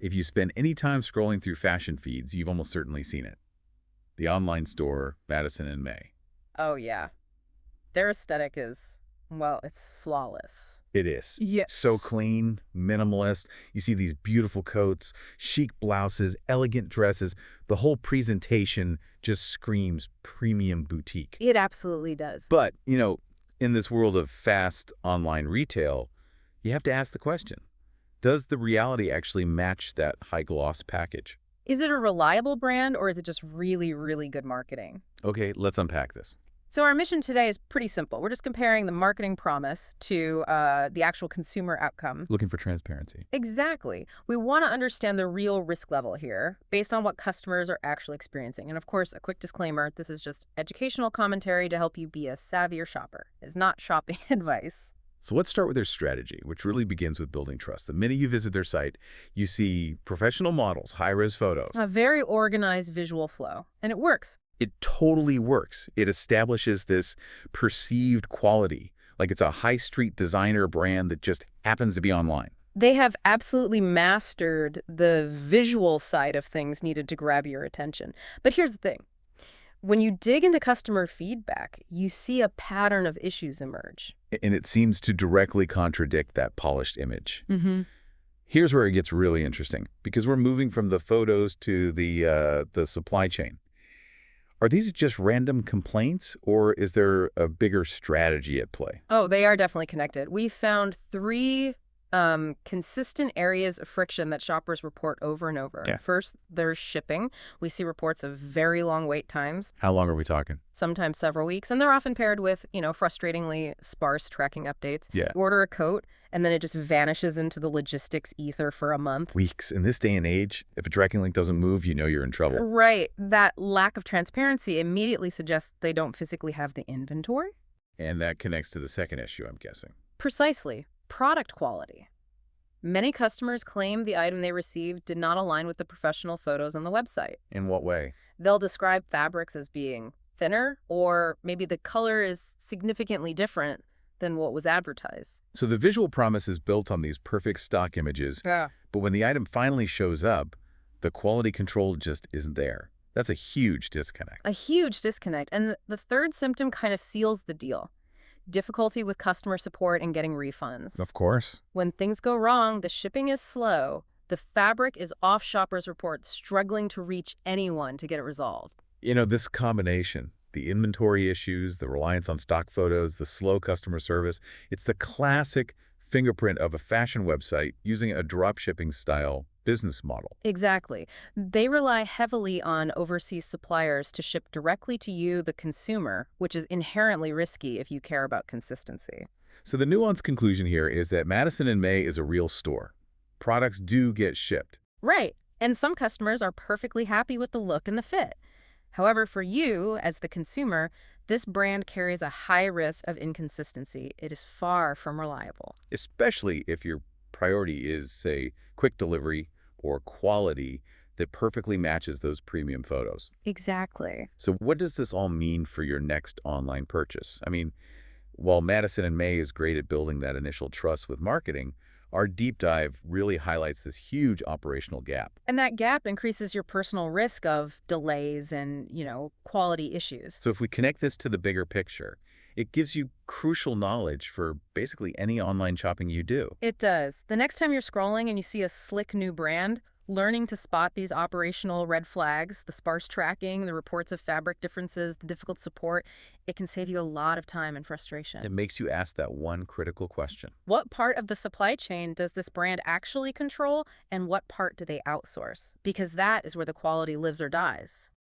If you spend any time scrolling through fashion feeds, you've almost certainly seen it. The online store, Madison and Mae. Oh, yeah. Their aesthetic is, well, it's flawless. It is. So Yes. clean, minimalist. You see these beautiful coats, chic blouses, elegant dresses. The whole presentation just screams premium boutique. It absolutely does. But, in this world of fast online retail, you have to ask the question, does the reality actually match that high-gloss package? Is it a reliable brand or is it just really, really good marketing? Okay, let's unpack this. So our mission today is pretty simple. We're just comparing the marketing promise to the actual consumer outcome. Looking for transparency. Exactly. We want to understand the real risk level here based on what customers are actually experiencing. And of course, a quick disclaimer, this is just educational commentary to help you be a savvier shopper. It's not shopping advice. So let's start with their strategy, which really begins with building trust. The minute you visit their site, you see professional models, high-res photos. A very organized visual flow. And it works. It totally works. It establishes this perceived quality, like it's a high street designer brand that just happens to be online. They have absolutely mastered the visual side of things needed to grab your attention. But here's the thing. When you dig into customer feedback, you see a pattern of issues emerge. And it seems to directly contradict that polished image. Mm-hmm. Here's where it gets really interesting, because we're moving from the photos to the supply chain. Are these just random complaints, or is there a bigger strategy at play? Oh, they are definitely connected. We found three consistent areas of friction that shoppers report over and over. Yeah. First, there's shipping. We see reports of very long wait times, How long are we talking? sometimes several weeks, and they're often paired with, frustratingly sparse tracking updates. Yeah. Order a coat, and then it just vanishes into the logistics ether for a month. Weeks. In this day and age, if a tracking link doesn't move, you know you're in trouble. Right. That lack of transparency immediately suggests they don't physically have the inventory. And that connects to the second issue, I'm guessing. Precisely. Product quality. Many customers claim the item they received did not align with the professional photos on the website. In what way? They'll describe fabrics as being thinner, or maybe the color is significantly different than what was advertised. So the visual promise is built on these perfect stock images, Yeah. but when the item finally shows up, the quality control just isn't there. That's a huge disconnect. A huge disconnect. And the third symptom kind of seals the deal. Difficulty with customer support and getting refunds. Of course. When things go wrong, the shipping is slow, the fabric is off shoppers' reports, struggling to reach anyone to get it resolved. This combination, the inventory issues, the reliance on stock photos, the slow customer service, it's the classic fingerprint of a fashion website using a dropshipping style business model. Exactly. They rely heavily on overseas suppliers to ship directly to you, the consumer, which is inherently risky if you care about consistency. So the nuanced conclusion here is that Madison and Mae is a real store. Products do get shipped. Right. And some customers are perfectly happy with the look and the fit. However, for you, as the consumer, this brand carries a high risk of inconsistency. It is far from reliable. Especially if your priority is, say, quick delivery or quality that perfectly matches those premium photos. Exactly. So what does this all mean for your next online purchase? I mean, while Madison and Mae is great at building that initial trust with marketing, our deep dive really highlights this huge operational gap. And that gap increases your personal risk of delays and, quality issues. So if we connect this to the bigger picture, it gives you crucial knowledge for basically any online shopping you do. It does. The next time you're scrolling and you see a slick new brand, learning to spot these operational red flags, the sparse tracking, the reports of fabric differences, the difficult support, it can save you a lot of time and frustration. It makes you ask that one critical question. What part of the supply chain does this brand actually control, and what part do they outsource? Because that is where the quality lives or dies.